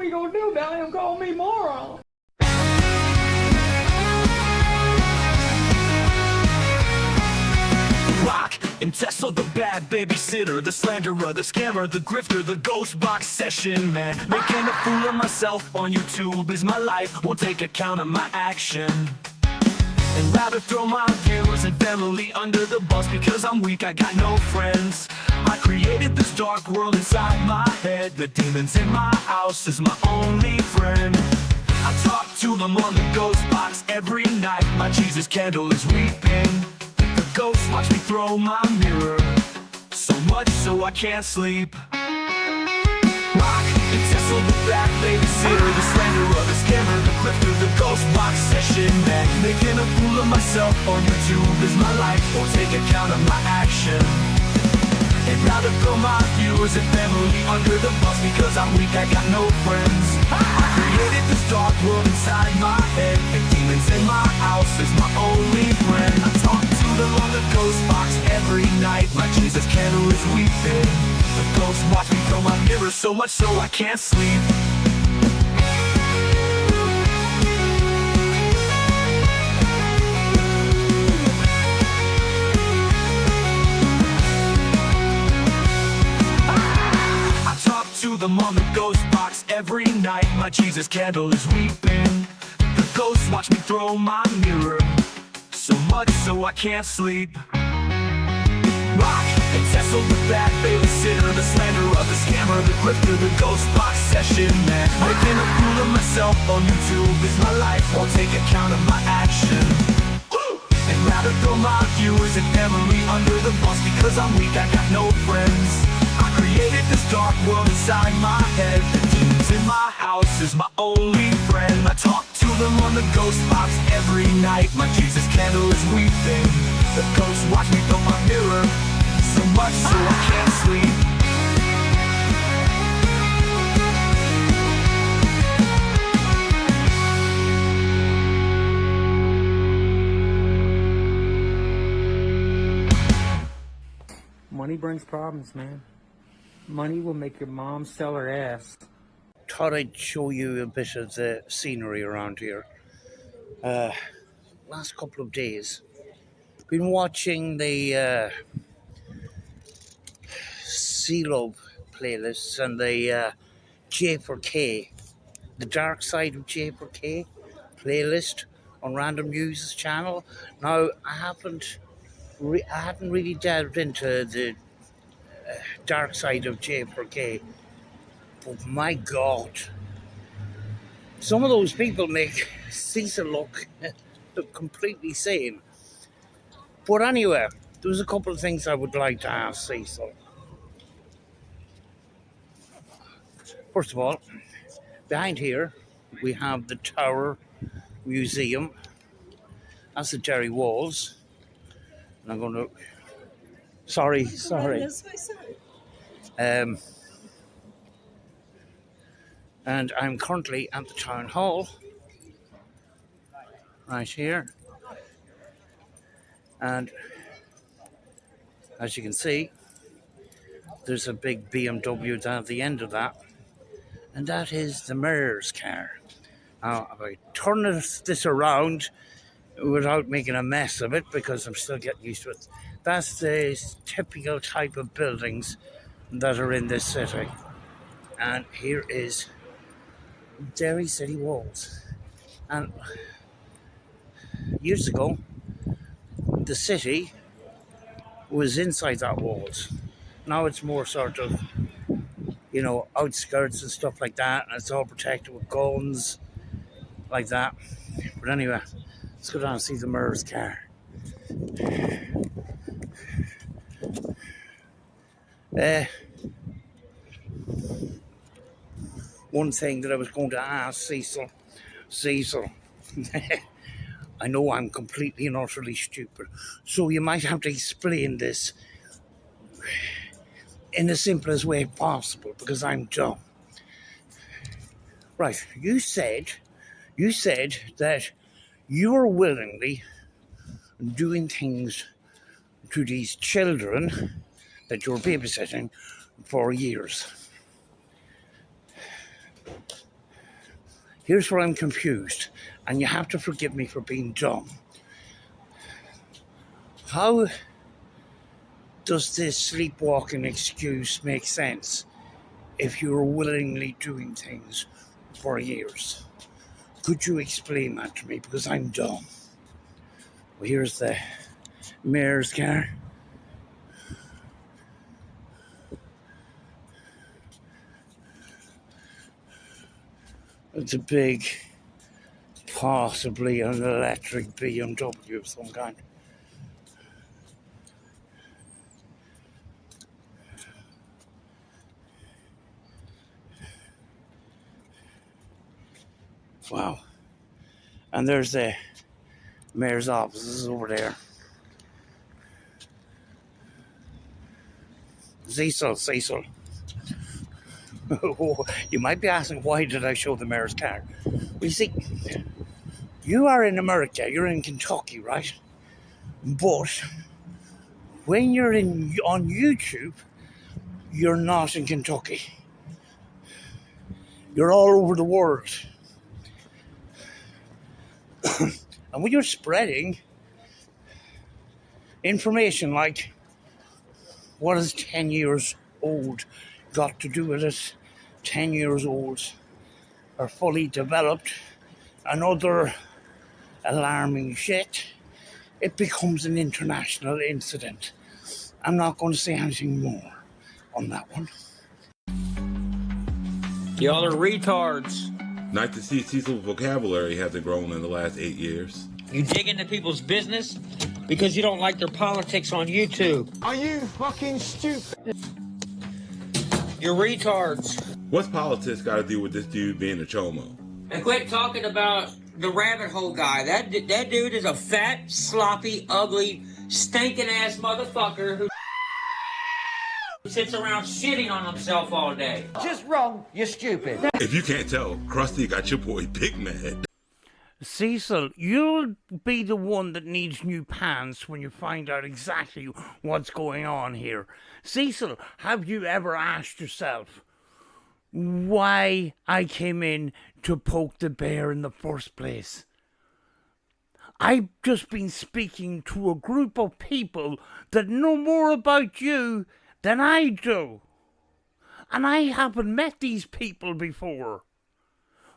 we gonna do about him calling me moron? Rock and Cecil, the bad babysitter, the slanderer, the scammer, the grifter, the ghost box session man. Making a fool of myself on YouTube is my life. Won't take account of my action. And rather throw my viewers and family under the bus because I'm weak, I got no friends. I created this dark world inside my head. The demons in my house is my only friend. I talk to them on the ghost box every night. My Jesus candle is weeping. The ghosts watch me throw my mirror, so much so I can't sleep. Rock and Cecil, the bad babysitter, the slanderer, the scammer, the grifter, the ghost box session man. Making a fool of myself on YouTube is my life. Won't take account of my action. And rather throw my viewers and family under the bus because I'm weak, I got no friends. I created this dark world inside my head, and demons in my house is my only friend. I talk to them on the ghost box every night. My Jesus candle is weeping. The ghosts watch me throw my mirror, so much so I can't sleep. I talk to them on the ghost box every night. My Jesus candle is weeping. The ghosts watch me throw my mirror, so much so I can't sleep. Rock and Cecil, the bad babysitter, the slanderer, the scammer, the grifter, the ghost box session man. Making a fool of myself on YouTube is my life. Won't take account of my action. And rather throw my viewers and family under the bus because I'm weak, I got no friends. I created this dark world inside my head. The demons in my house is my only friend. I talk to them on the ghost box every night. My Jesus candle is weeping. The ghosts watch me throw my mirror, so much so I can't sleep. Money brings problems, man. Money will make your mom sell her ass. Thought I'd show you a bit of the scenery around here. Last couple of days, been watching the CeeLo playlists and the J4K, the Dark Side of J4K playlist on Random News' channel. Now, I hadn't really delved into the Dark Side of J4K, but my God, some of those people make Cecil look completely sane. But anyway, there was a couple of things I would like to ask Cecil. First of all, behind here we have the Tower Museum. That's the Jerry Walls. And I'm going to... Sorry. And I'm currently at the Town Hall, right here. And as you can see, there's a big BMW down at the end of that. And that is the mayor's car. Now, if I turn this around without making a mess of it, because I'm still getting used to it, that's the typical type of buildings that are in this city. And here is Derry City Walls. And years ago, the city was inside that walls. Now it's more sort of, outskirts and stuff like that, and it's all protected with guns like that. But anyway, let's go down and see the mayor's car. One thing that I was going to ask Cecil, I know I'm completely and utterly stupid, so you might have to explain this in the simplest way possible, because I'm dumb. Right, you said that you are willingly doing things to these children that you're babysitting for years. Here's where I'm confused, and you have to forgive me for being dumb. How does this sleepwalking excuse make sense if you're willingly doing things for years? Could you explain that to me? Because I'm dumb. Well, here's the mayor's car. It's a big, possibly an electric BMW of some kind. Wow. And there's the mayor's offices over there. Cecil. You might be asking, why did I show the mayor's car? Well, you see, you are in America, you're in Kentucky, right? But when you're on YouTube, you're not in Kentucky. You're all over the world. And when you're spreading information like, what is 10 years old got to do with it? 10 years old are fully developed, and other alarming shit, it becomes an international incident. I'm not going to say anything more on that one. Y'all are retards. Nice to see Cecil's vocabulary hasn't grown in the last 8 years. You dig into people's business because you don't like their politics on YouTube. Are you fucking stupid? You're retards. What's politics got to do with this dude being a chomo? And quit talking about the rabbit hole guy. That dude is a fat, sloppy, ugly, stinking ass motherfucker who sits around shitting on himself all day. Just wrong, you're stupid. If you can't tell, Krusty got your boy big mad. Cecil, you'll be the one that needs new pants when you find out exactly what's going on here. Cecil, have you ever asked yourself why I came in to poke the bear in the first place? I've just been speaking to a group of people that know more about you than I do. And I haven't met these people before.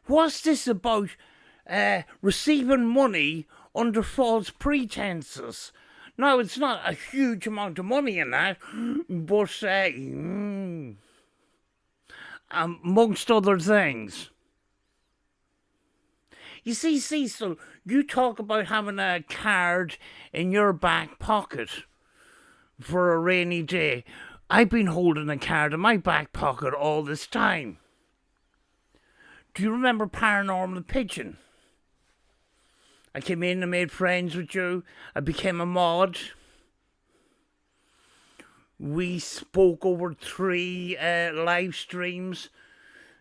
What's this about receiving money under false pretenses? Now, it's not a huge amount of money in that, but amongst other things. You see, Cecil, you talk about having a card in your back pocket for a rainy day. I've been holding a card in my back pocket all this time. Do you remember Paranormal Pigeon? I came in and made friends with you. I became a mod. We spoke over 3 live streams.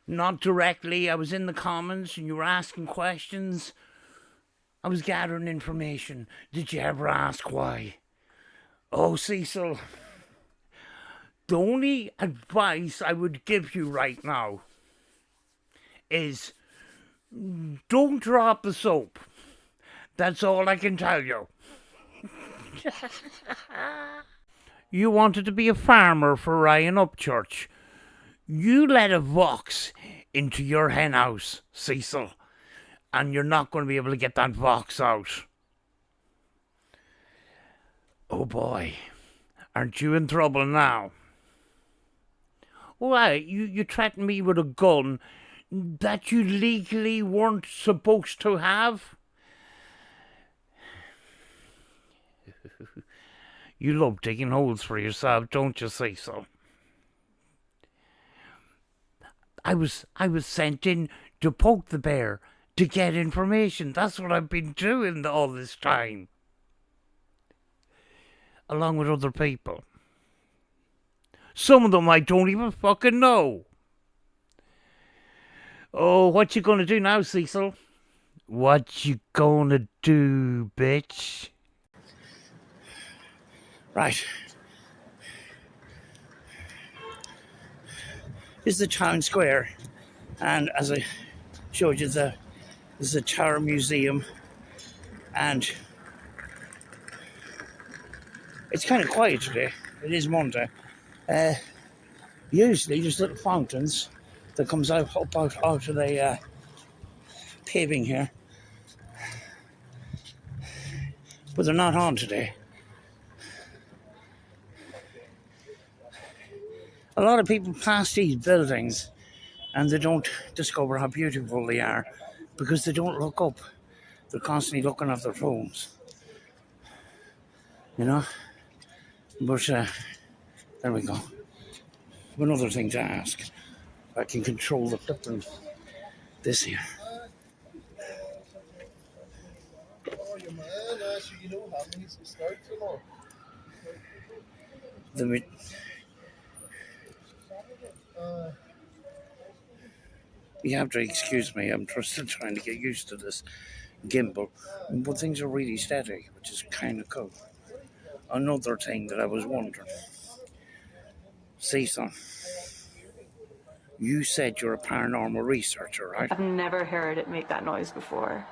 Not directly. I was in the comments and you were asking questions. I was gathering information. Did you ever ask why? Oh, Cecil, the only advice I would give you right now is don't drop the soap. That's all I can tell you. You wanted to be a farmer for Ryan Upchurch. You let a vox into your hen house, Cecil, and you're not going to be able to get that vox out. Oh boy, aren't you in trouble now? Why, you threatened me with a gun that you legally weren't supposed to have? You love digging holes for yourself, don't you, Cecil? I was sent in to poke the bear, to get information. That's what I've been doing all this time. Along with other people. Some of them I don't even fucking know. Oh, what you gonna do now, Cecil? What you gonna do, bitch? Right. This is the town square. And as I showed you this is a Tower Museum, and it's kind of quiet today. It is Monday. Usually there's little fountains that comes out out of the paving here, but they're not on today. A lot of people pass these buildings and they don't discover how beautiful they are because they don't look up. They're constantly looking at their phones, you know. But there we go. Another thing to ask. If I can control the flipping this here. You have to excuse me, I'm still trying to get used to this gimbal. But things are really steady, which is kind of cool. Another thing that I was wondering. Cecil, you said you're a paranormal researcher, right? I've never heard it make that noise before.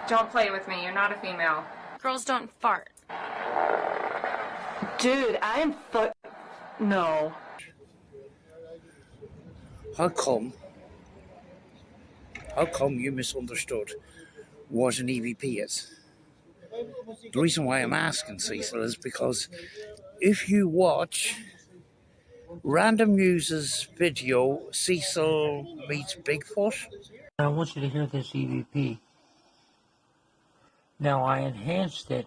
Don't play with me. You're not a female. Girls don't fart. Dude, I am No. How come you misunderstood what an EVP is? The reason why I'm asking, Cecil, is because if you watch Random Muse's video, Cecil Meets Bigfoot. I want you to hear this EVP. Now, I enhanced it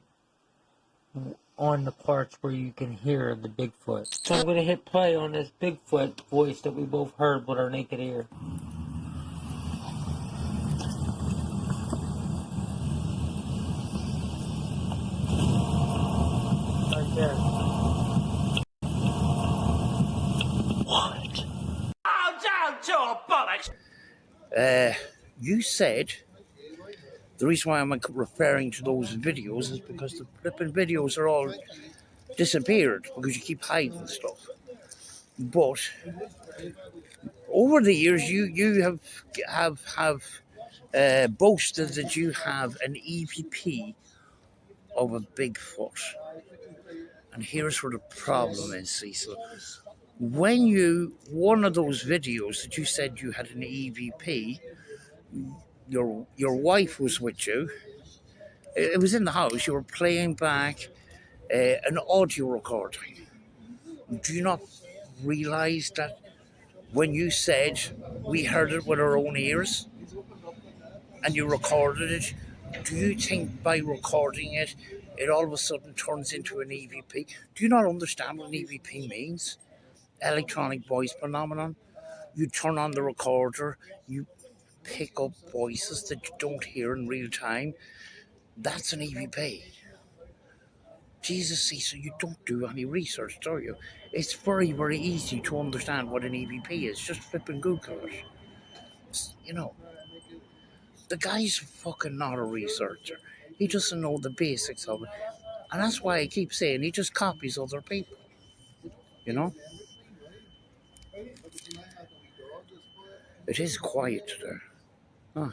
on the parts where you can hear the Bigfoot. So I'm going to hit play on this Bigfoot voice that we both heard with our naked ear. Right there. What? Oh, down your bollocks! You said the reason why I'm referring to those videos is because the flipping videos are all disappeared because you keep hiding stuff. But over the years, you have boasted that you have an EVP of a Bigfoot. And here's where the problem is, Cecil. When one of those videos that you said you had an EVP, your wife was with you. It was in the house. You were playing back an audio recording. Do you not realise that when you said we heard it with our own ears and you recorded it, do you think by recording it, it all of a sudden turns into an EVP? Do you not understand what an EVP means? Electronic voice phenomenon. You turn on the recorder, you pick up voices that you don't hear in real time. That's an EVP. Jesus, Cecil, you don't do any research, do you? It's very, very easy to understand what an EVP is. Just flip and Google it. You know, the guy's fucking not a researcher. He doesn't know the basics of it. And that's why I keep saying he just copies other people. You know? It is quiet today. Huh.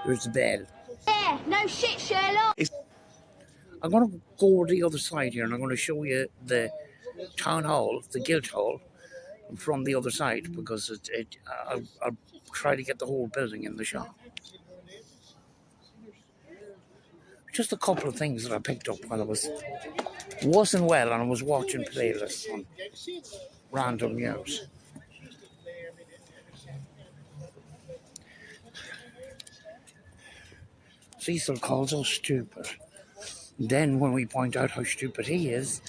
There's the bell. Yeah, no shit, Sherlock. I'm going to go over the other side here and I'm going to show you the town hall, the Guildhall, from the other side because I'll try to get the whole building in the shot. Just a couple of things that I picked up while I wasn't well and I was watching playlists on Random News. Cecil calls us stupid. Then when we point out how stupid he is,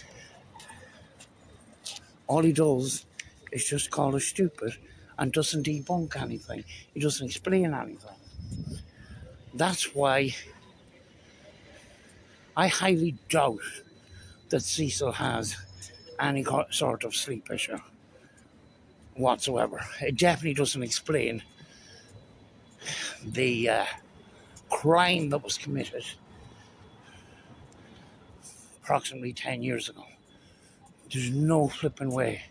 all he does is just call us stupid and doesn't debunk anything. He doesn't explain anything. That's why I highly doubt that Cecil has any sort of sleep issue whatsoever. It definitely doesn't explain the crime that was committed approximately 10 years ago. There's no flipping way.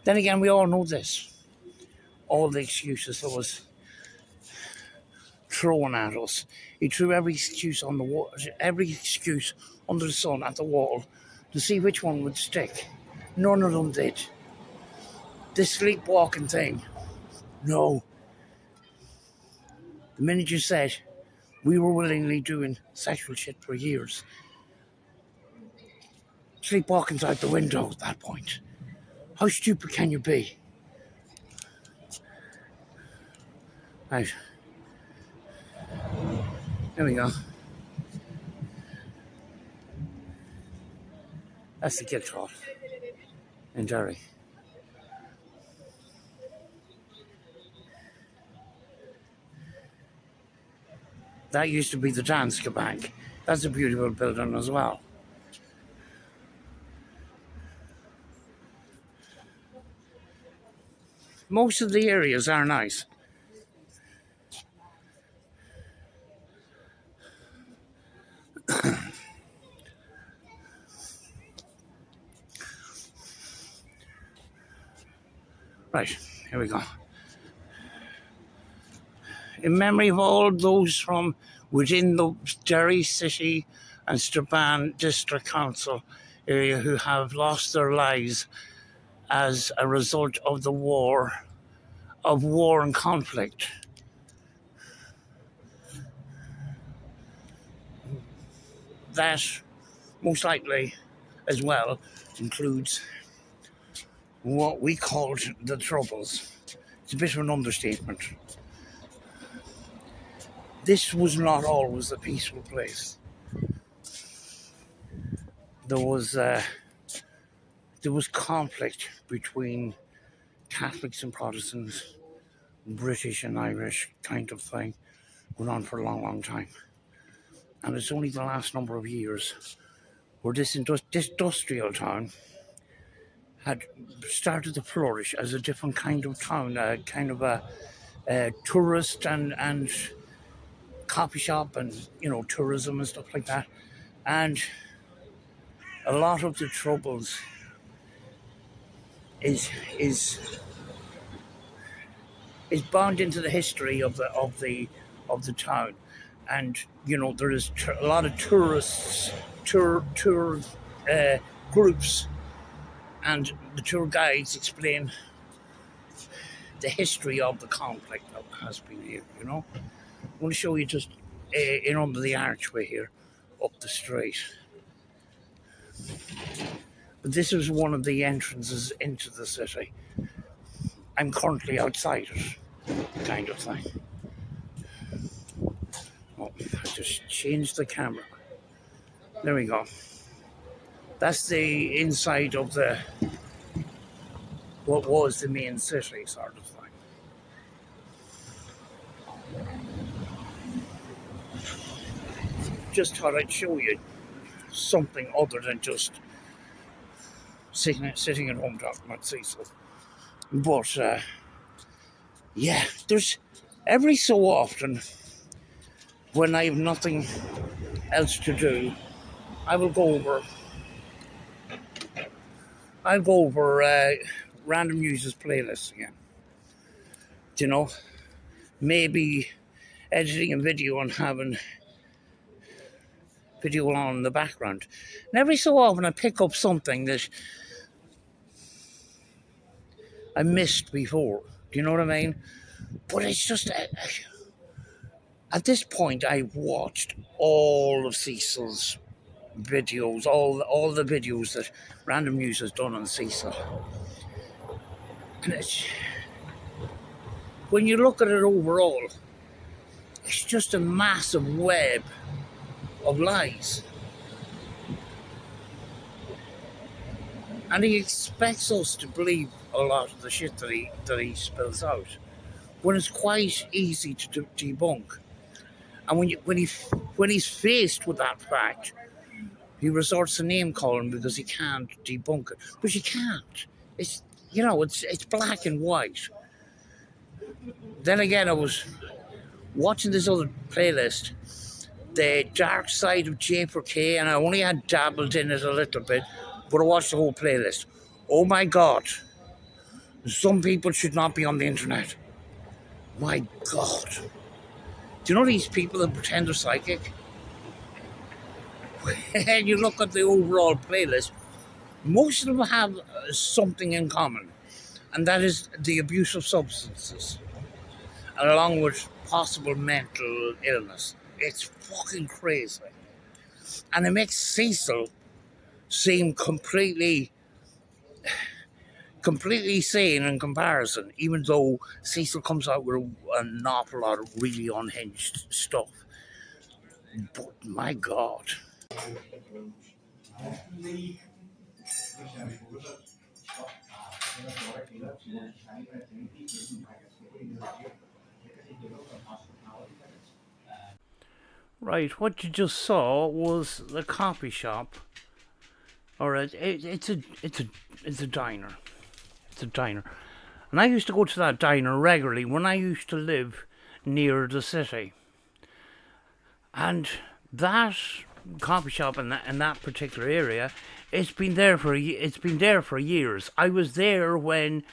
Then again, we all know this. All the excuses that was thrown at us. He threw every excuse on the wall, every excuse under the sun at the wall to see which one would stick. None of them did. This sleepwalking thing, no. The minute you said we were willingly doing sexual shit for years, sleepwalking's out the window at that point. How stupid can you be? Right. There we go. That's the guitar in Derry. That used to be the Danske Bank. That's a beautiful building as well. Most of the areas are nice. Right, here we go. In memory of all those from within the Derry City and Strabane District Council area who have lost their lives as a result of the war and conflict. That most likely as well includes what we called the Troubles. It's a bit of an understatement. This was not always a peaceful place. There was conflict between Catholics and Protestants, British and Irish kind of thing, going on for a long, long time. And it's only the last number of years where this industrial town had started to flourish as a different kind of town, kind of a tourist and coffee shop and, you know, tourism and stuff like that. And a lot of the Troubles is bound into the history of the town, and you know there is a lot of tourists, tour groups, and the tour guides explain the history of the conflict that has been here. You know, I want to show you just in under the archway here, up the street. This is one of the entrances into the city. I'm currently outside it, kind of thing. Oh, I just changed the camera. There we go. That's the inside of what was the main city, sort of thing. Just thought I'd show you something other than just sitting at home talking about Cecil. But yeah, there's every so often when I have nothing else to do, I'll go over random users playlists again. You know, maybe editing a video and having video on in the background. And every so often I pick up something that I missed before. Do you know what I mean? But it's just at this point I've watched all of Cecil's videos, all the videos that Random News has done on Cecil. And it's, when you look at it overall, it's just a massive web of lies. And he expects us to believe a lot of the shit that he spills out, when it's quite easy to debunk. And when he's faced with that fact, he resorts to name calling because he can't debunk it. But you can't. It's, you know, it's black and white. Then again, I was watching this other playlist, The Dark Side of J4K, and I only had dabbled in it a little bit, but I watched the whole playlist. Oh my God. Some people should not be on the internet. My God. Do you know these people that pretend they're psychic? And you look at the overall playlist, most of them have something in common, and that is the abuse of substances, along with possible mental illness. It's fucking crazy. And it makes Cecil seem completely sane in comparison, even though Cecil comes out with an awful lot of really unhinged stuff. But my God. Right, what you just saw was the coffee shop, or it's a diner. It's a diner, and I used to go to that diner regularly when I used to live near the city. And that coffee shop in that particular area, it's been there for years. I was there when,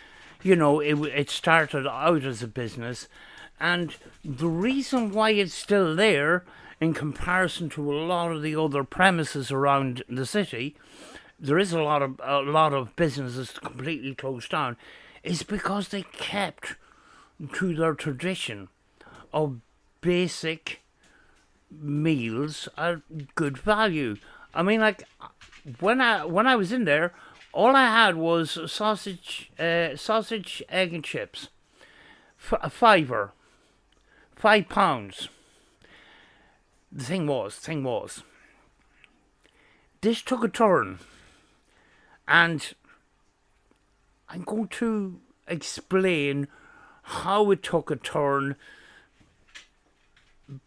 it started out as a business, and the reason why it's still there, in comparison to a lot of the other premises around the city, there is a lot of businesses completely closed down, is because they kept to their tradition of basic meals at good value. I mean, like when I was in there, all I had was sausage, egg and chips, a fiver, £5. The thing was, this took a turn, and I'm going to explain how it took a turn,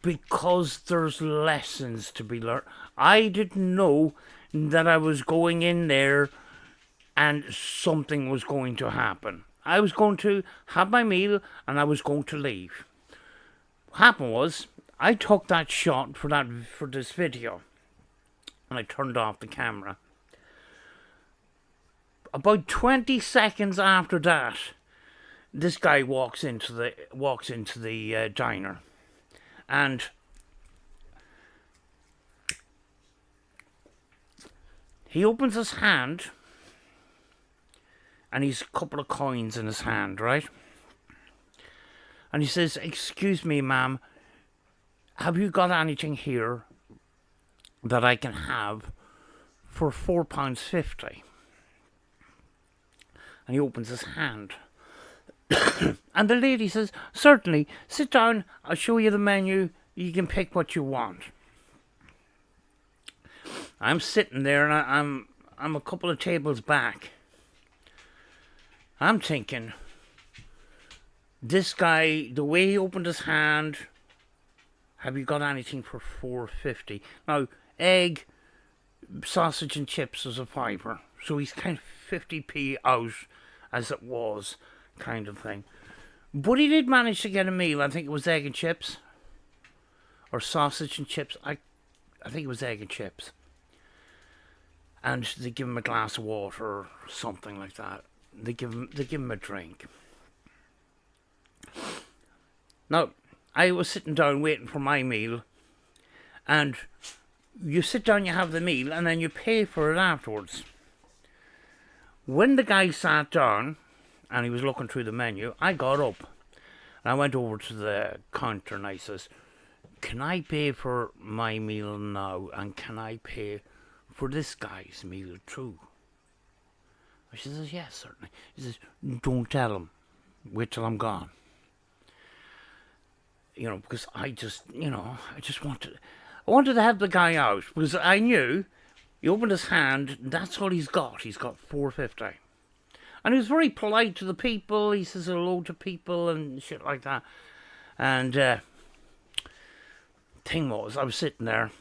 because there's lessons to be learned. I didn't know that I was going in there and something was going to happen. I was going to have my meal and I was going to leave. What happened was, I took that shot for this video, and I turned off the camera. About 20 seconds after that, this guy walks into the diner, and he opens his hand, and he's a couple of coins in his hand, right? And he says, "Excuse me, ma'am, have you got anything here that I can have for £4.50? And he opens his hand. And the lady says, "Certainly, sit down, I'll show you the menu, you can pick what you want." I'm sitting there, and I'm a couple of tables back. I'm thinking, this guy, the way he opened his hand, have you got anything for £4.50? Now, egg, sausage and chips is a fiver, so he's kind of 50p out, as it was, kind of thing. But he did manage to get a meal. I think it was egg and chips, or sausage and chips. I think it was egg and chips. And they give him a glass of water or something like that. They give him a drink. Now, I was sitting down waiting for my meal, and you sit down, you have the meal, and then you pay for it afterwards. When the guy sat down, and he was looking through the menu, I got up, and I went over to the counter, and I says, "Can I pay for my meal now, and can I pay for this guy's meal too?" And she says, "Yes, certainly." He says, "Don't tell him. Wait till I'm gone." Because I wanted to help the guy out, because I knew he opened his hand, that's all he's got. He's got £4.50. And he was very polite to the people. He says hello to people and shit like that. And thing was, I was sitting there,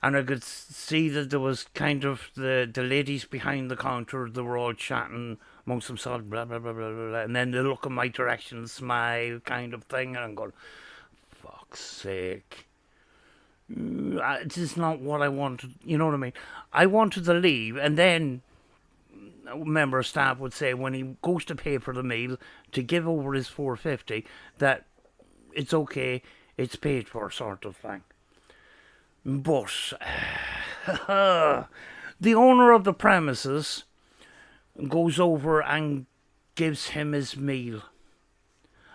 and I could see that there was kind of the ladies behind the counter, they were all chatting amongst themselves, blah, blah, blah, blah, blah. And then they look in my direction, smile kind of thing. And I'm going, fuck's sake. This is not what I wanted. You know what I mean? I wanted to leave, and then a member of staff would say when he goes to pay for the meal to give over his 450 that it's okay, it's paid for, sort of thing. But the owner of the premises goes over and gives him his meal.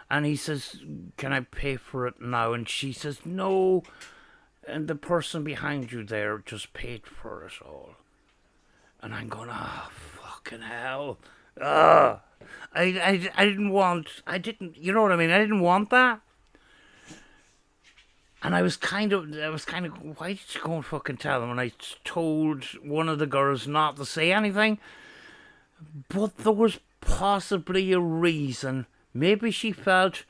And he says, can I pay for it now? And she says, no. And the person behind you there just paid for it all. And I'm going, fucking hell. I didn't, you know what I mean? I didn't want that. And I was kind of, why did you go and fucking tell him? And I told one of the girls not to say anything. But there was possibly a reason. Maybe she felt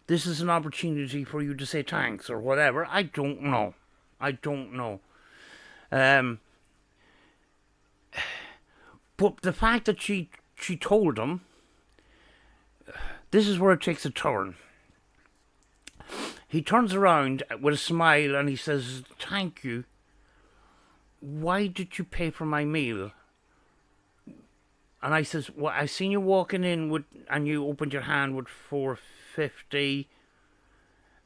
this is an opportunity for you to say thanks or whatever. I don't know. But the fact that she told him, this is where it takes a turn. He turns around with a smile and he says, thank you. Why did you pay for my meal? And I says, well, I seen you walking in with, and you opened your hand with 450,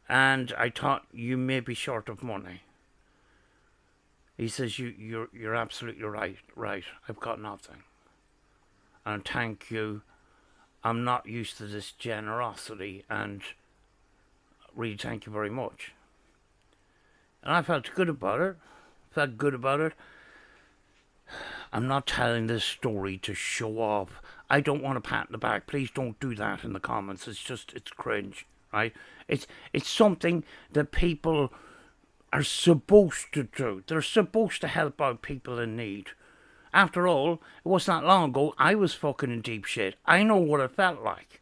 and I thought you may be short of money. He says, you're absolutely right. I've got nothing. And thank you. I'm not used to this generosity, and really thank you very much. And I felt good about it. I'm not telling this story to show off. I don't want a pat in the back. Please don't do that in the comments. It's cringe, right? It's something that people are supposed to do. They're supposed to help out people in need. After all, it wasn't that long ago I was fucking in deep shit. I know what it felt like.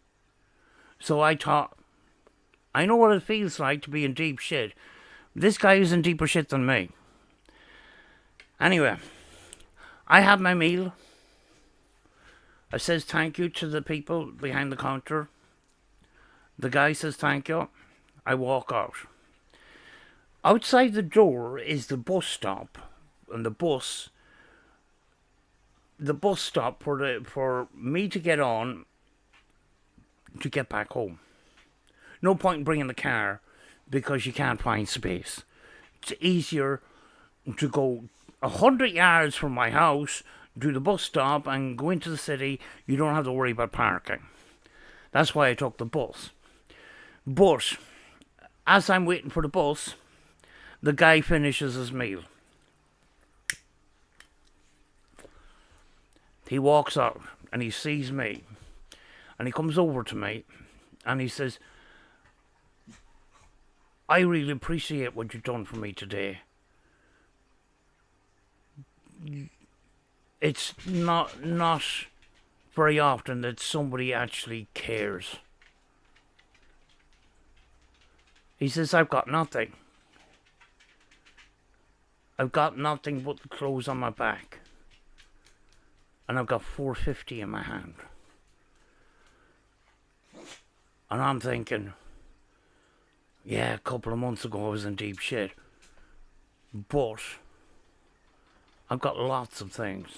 So I thought, I know what it feels like to be in deep shit. This guy is in deeper shit than me. Anyway, I have my meal. I says thank you to the people behind the counter. The guy says thank you. I walk out. Outside the door is the bus stop. And the bus stop for me to get on to get back home. No point in bringing the car because you can't find space. It's easier to go 100 yards from my house, do the bus stop and go into the city. You don't have to worry about parking. That's why I took the bus. But as I'm waiting for the bus, the guy finishes his meal. He walks out and he sees me and he comes over to me and he says, I really appreciate what you've done for me today. It's not very often that somebody actually cares. He says, I've got nothing. I've got nothing but the clothes on my back. And I've got 450 in my hand. And I'm thinking, yeah, a couple of months ago I was in deep shit. But I've got lots of things.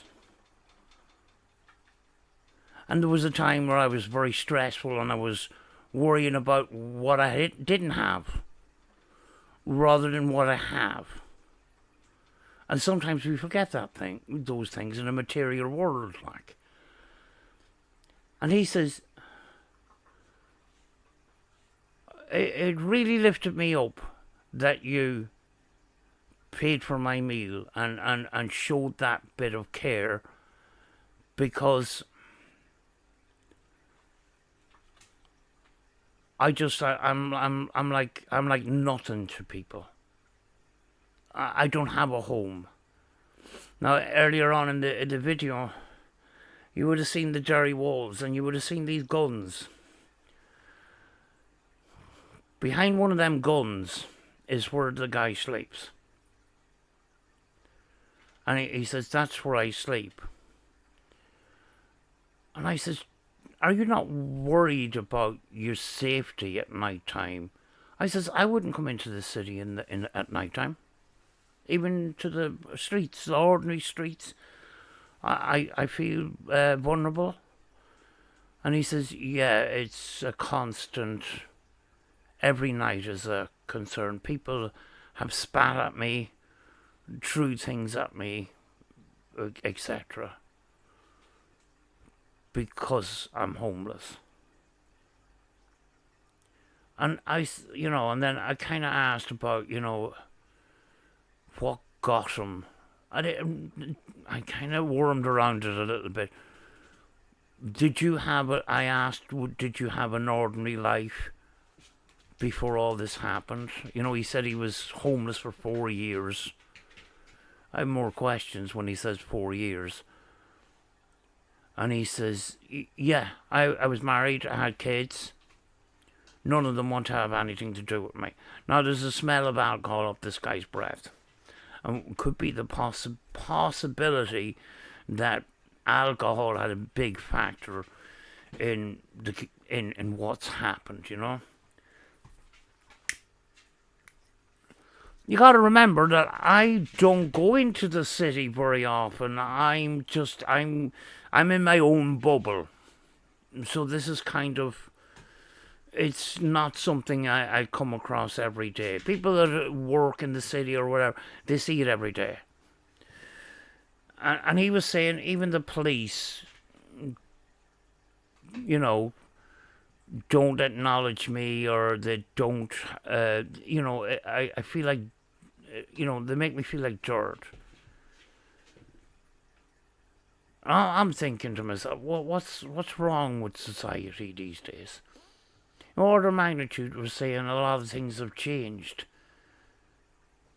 And there was a time where I was very stressful and I was worrying about what I didn't have rather than what I have. And sometimes we forget those things in a material world, like. And he says, it really lifted me up that you paid for my meal and showed that bit of care, because I'm like nothing to people. I don't have a home. Now, earlier on in the video, you would have seen the Jerry walls and you would have seen these guns. Behind one of them guns is where the guy sleeps. And he says, that's where I sleep. And I says, are you not worried about your safety at night time? I says, I wouldn't come into the city at night time. Even to the streets, the ordinary streets. I feel vulnerable. And he says, yeah, it's a constant. Every night is a concern. People have spat at me, threw things at me, etc. Because I'm homeless. And and then I kind of asked about, what got him. I kind of wormed around it a little bit. I asked, did you have an ordinary life before all this happened? He said he was homeless for 4 years. I have more questions when he says 4 years. And he says, yeah, I was married, I had kids. None of them want to have anything to do with me. Now, there's a smell of alcohol up this guy's breath. And it could be the possibility that alcohol had a big factor in what's happened, You got to remember that I don't go into the city very often. I'm in my own bubble. So this is kind of, it's not something I come across every day. People that work in the city or whatever, they see it every day. And he was saying even the police, don't acknowledge me, or they don't, I feel like, they make me feel like dirt. I'm thinking to myself, what's wrong with society these days? Order of magnitude was saying a lot of things have changed.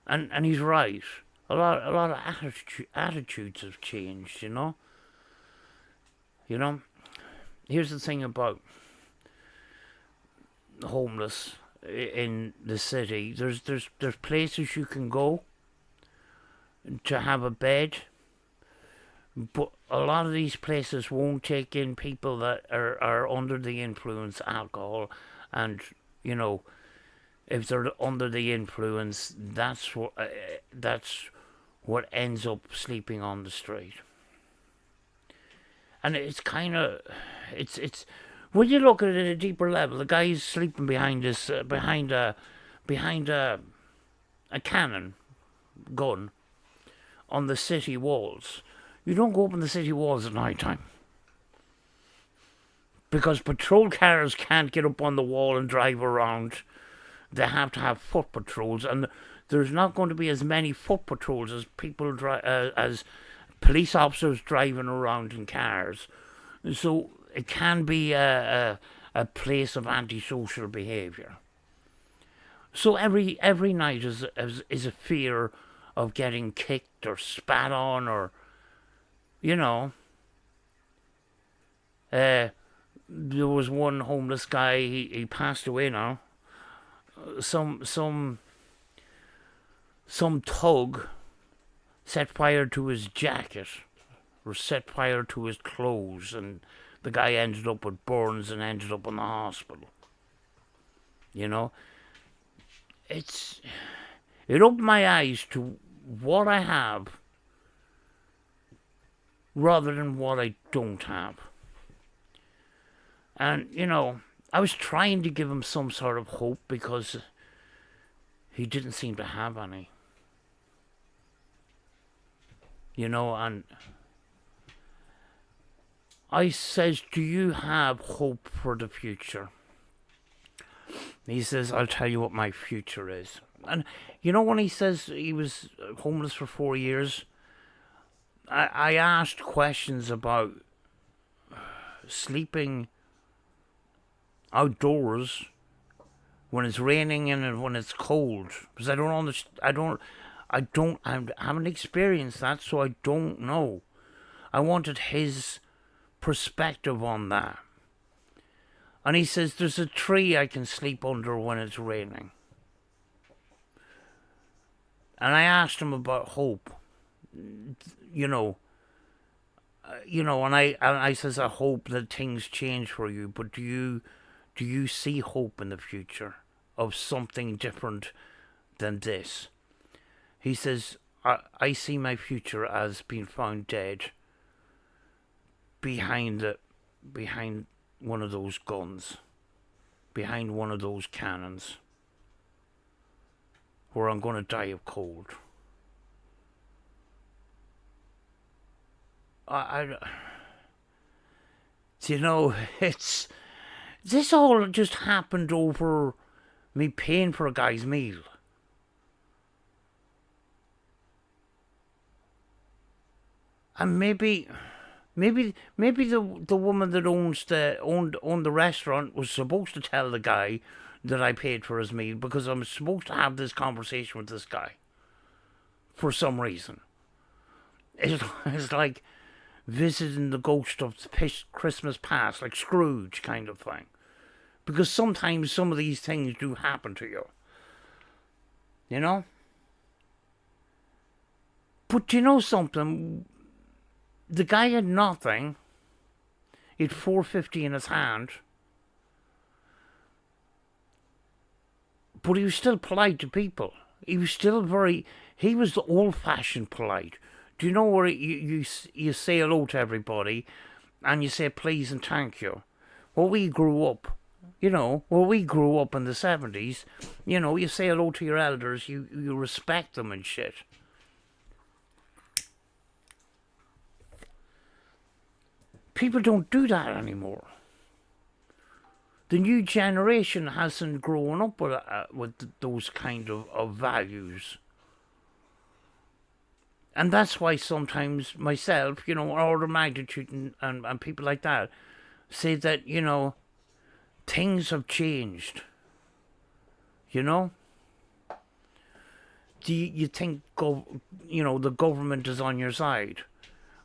And he's right. A lot of attitudes have changed, Here's the thing about homeless in the city. There's places you can go to have a bed, but a lot of these places won't take in people that are under the influence of alcohol, and if they're under the influence, that's what ends up sleeping on the street. And it's kind of, it's when you look at it at a deeper level, the guy's sleeping behind a cannon gun on the city walls. You don't go up on the city walls at night time, because patrol cars can't get up on the wall and drive around. They have to have foot patrols, and there's not going to be as many foot patrols as as police officers driving around in cars. So it can be a place of antisocial behaviour. So every night is a fear of getting kicked or spat on, or there was one homeless guy. He passed away now. Some thug set fire to his jacket, or set fire to his clothes, and the guy ended up with burns and ended up in the hospital. It opened my eyes to what I have rather than what I don't have. And, I was trying to give him some sort of hope, because he didn't seem to have any. And I says, do you have hope for the future? He says, I'll tell you what my future is. And when he says he was homeless for 4 years, I asked questions about sleeping outdoors when it's raining and when it's cold, because I haven't experienced that, so I don't know. I wanted his perspective on that. And he says there's a tree I can sleep under when it's raining. And I asked him about hope. And I says, I hope that things change for you, but do you see hope in the future? of something different than this. He says, I see my future as being found dead behind one of those guns, behind one of those cannons, where I'm going to die of cold. You know, this all just happened over me paying for a guy's meal. And maybe the woman that owned the restaurant was supposed to tell the guy that I paid for his meal, because I'm supposed to have this conversation with this guy for some reason. It's like visiting the ghost of Christmas past, like Scrooge kind of thing. Because sometimes some of these things do happen to you. You know? But you know something? The guy had nothing. He had $4.50 in his hand. But he was still polite to people. He was the old-fashioned polite. Do you know where you say hello to everybody and you say please and thank you? Where we grew up in the 70s, you say hello to your elders, you respect them and shit. People don't do that anymore. The new generation hasn't grown up with those kind of values. And that's why sometimes myself, order of magnitude and people like that say that, things have changed. Do you think, the government is on your side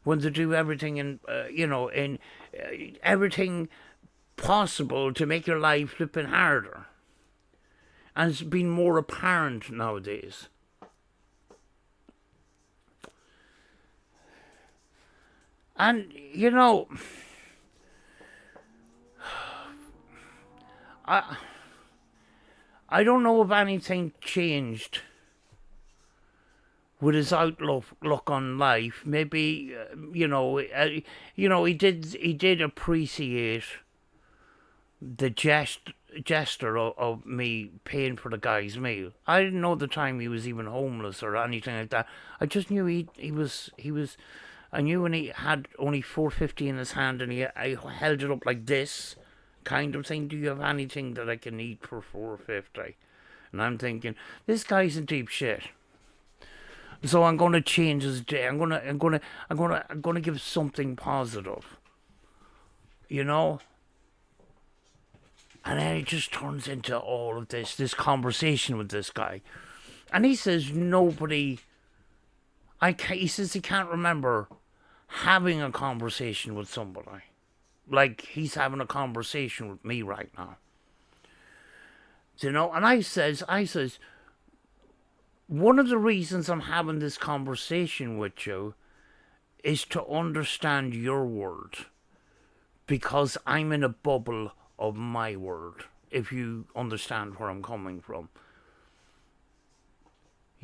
when they do everything everything possible to make your life flipping harder? And it's been more apparent nowadays. And, I don't know if anything changed with his outlook on life. Maybe, he did appreciate the gesture of me paying for the guy's meal. I didn't know at the time he was even homeless or anything like that. I just knew he was. I knew when he had only $4.50 in his hand and I held it up like this, kind of thing. Do you have anything that I can eat for $4.50? And I'm thinking, this guy's in deep shit. So I'm going to change his day. I'm going to give something positive. And then it just turns into all of this conversation with this guy. And he says he says he can't remember having a conversation with somebody. Like he's having a conversation with me right now. And I says, one of the reasons I'm having this conversation with you is to understand your world. Because I'm in a bubble of my world, if you understand where I'm coming from.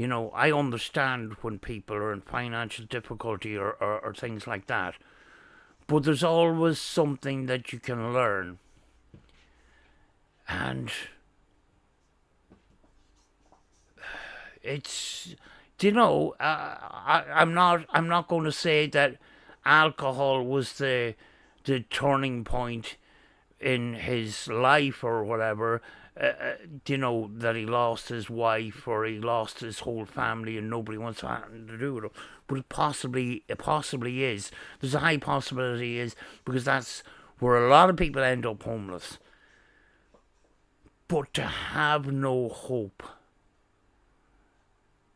I understand when people are in financial difficulty or things like that. But there's always something that you can learn. And it's, I'm not going to say that alcohol was the turning point in his life or whatever, that he lost his wife or he lost his whole family and nobody wants anything to do with him. But it possibly is. There's a high possibility is, because that's where a lot of people end up homeless. But to have no hope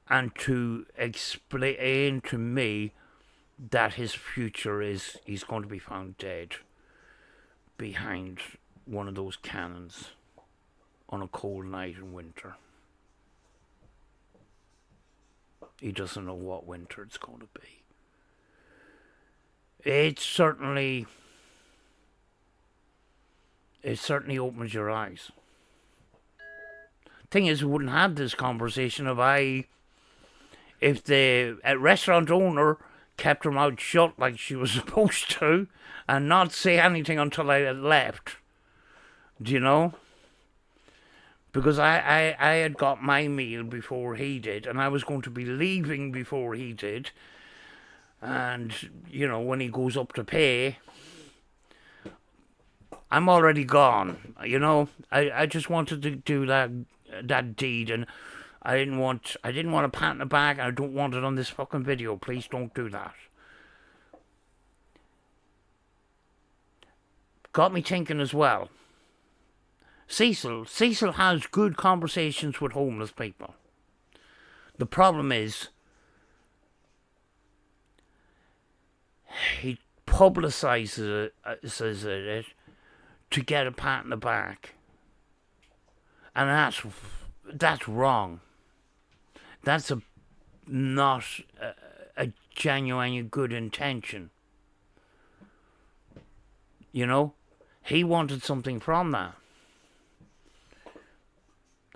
and to explain to me that his future is he's going to be found dead behind one of those cannons on a cold night in winter. He doesn't know what winter it's going to be. It certainly opens your eyes. thing is, we wouldn't have this conversation if the restaurant owner kept her mouth shut like she was supposed to and not say anything until I had left. Do you know? Because I had got my meal before he did, and I was going to be leaving before he did. And, you know, when he goes up to pay, I'm already gone. You know, I just wanted to do that deed, and I didn't want a pat in the back, and I don't want it on this fucking video. Please don't do that. Got me thinking as well. Cecil has good conversations with homeless people. The problem is, he publicises it to get a pat in the back. And that's wrong. That's not a genuine good intention. You know? He wanted something from that.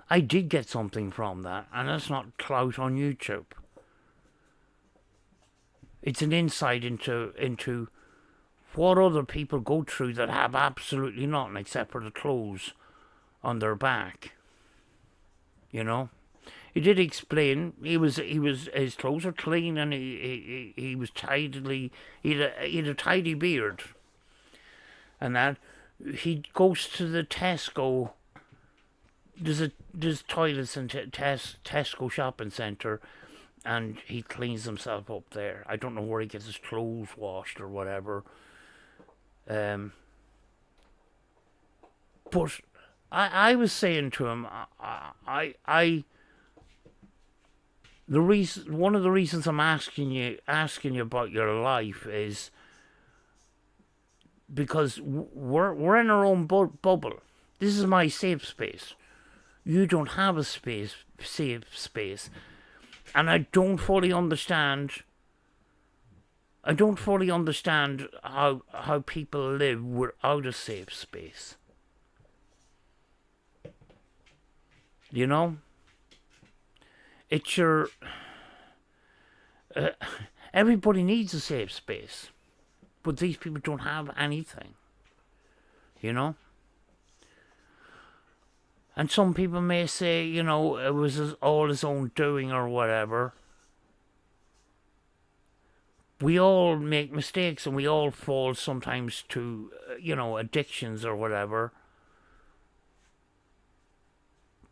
I did get something from that, and that's not clout on YouTube. It's an insight into what other people go through that have absolutely nothing except for the clothes on their back. You know? He did explain his clothes are clean, and he was tidily, he had a tidy beard. And that he goes to the Tesco. There's toilets in Tesco shopping centre, and he cleans himself up there. I don't know where he gets his clothes washed or whatever. But I was saying to him, one of the reasons I'm asking you about your life is because we're in our own bubble. This is my safe space. You don't have a safe space, and I don't fully understand. How people live without a safe space. You know, it's your. Everybody needs a safe space, but these people don't have anything. You know. And some people may say, you know, it was all his own doing or whatever. We all make mistakes, and we all fall sometimes to, you know, addictions or whatever.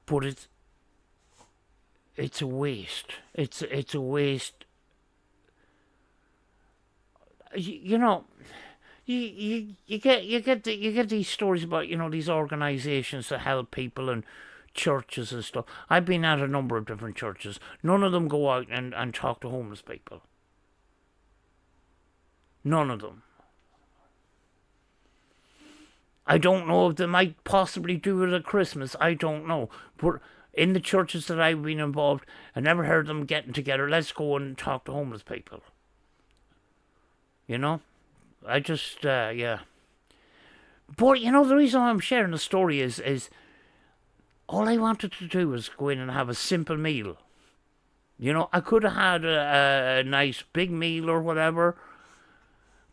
But it's a waste. It's a waste. You know. You get these stories about, you know, these organisations that help people and churches and stuff. I've been at a number of different churches. None of them go out and talk to homeless people. None of them. I don't know if they might possibly do it at Christmas. I don't know. But in the churches that I've been involved, I never heard them getting together. Let's go and talk to homeless people. You know? I just, yeah. But, you know, the reason why I'm sharing the story is all I wanted to do was go in and have a simple meal. You know, I could have had a nice big meal or whatever,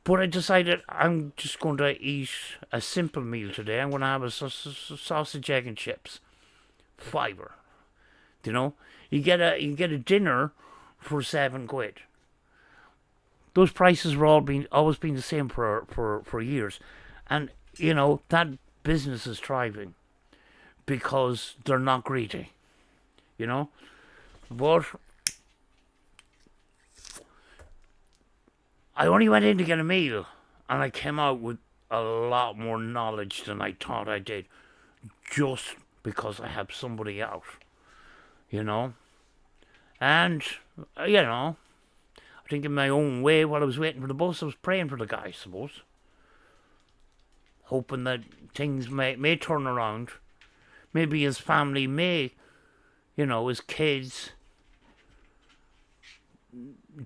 but I decided I'm just going to eat a simple meal today. I'm going to have a sausage, egg and chips. £5. You know, you get a dinner for £7. Those prices were always been the same for years. And, you know, that business is thriving because they're not greedy, you know. But I only went in to get a meal, and I came out with a lot more knowledge than I thought I did, just because I had somebody out, you know. And, you know, I think in my own way, while I was waiting for the bus, I was praying for the guy, I suppose. Hoping that things may turn around. Maybe his family may, you know, his kids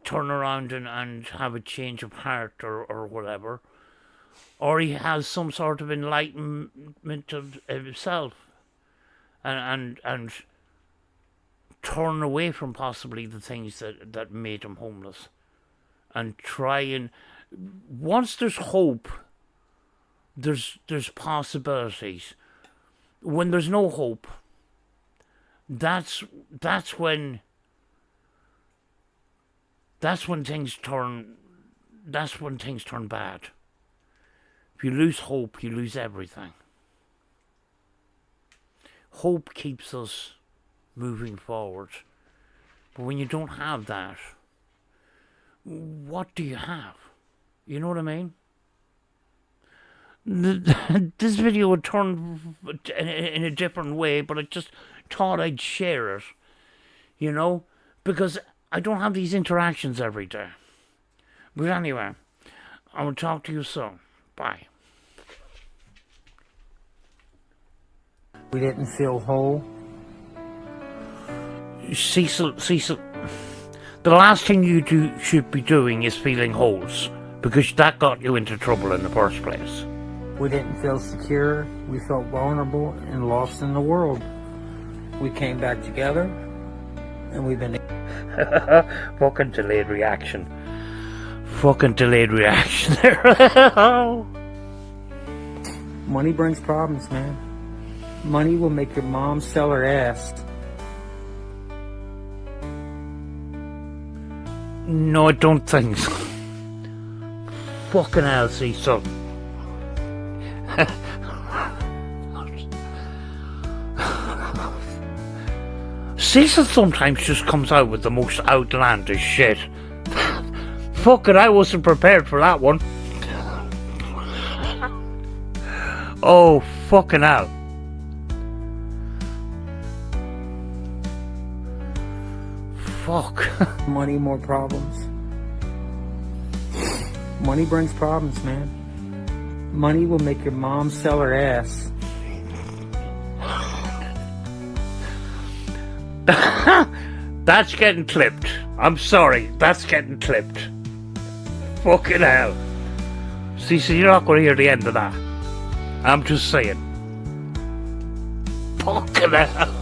turn around and have a change of heart or whatever. Or he has some sort of enlightenment of himself. And turn away from possibly the things that made him homeless, and try and, once there's hope, there's possibilities. When there's no hope, that's when things turn bad. If you lose hope, you lose everything. Hope keeps us moving forward. But when you don't have that, what do you have? You know what I mean? This video would turn in a different way, but I just thought I'd share it, you know, because I don't have these interactions every day. But anyway, I will talk to you soon. Bye. We didn't feel whole. Cecil, the last thing you should be doing is feeling holes, because that got you into trouble in the first place. We didn't feel secure. We felt vulnerable and lost in the world. We came back together, and we've been... Fucking delayed reaction. Fucking delayed reaction there. Money brings problems, man. Money will make your mom sell her ass. No, I don't think so. Fucking hell, Cecil. Cecil sometimes just comes out with the most outlandish shit. Fucking, I wasn't prepared for that one. Oh, fucking hell. Fuck. Money, more problems. Money brings problems, man. Money will make your mom sell her ass. That's getting clipped. I'm sorry, that's getting clipped. Fucking hell. See, so you're not going to hear the end of that. I'm just saying. Fucking hell.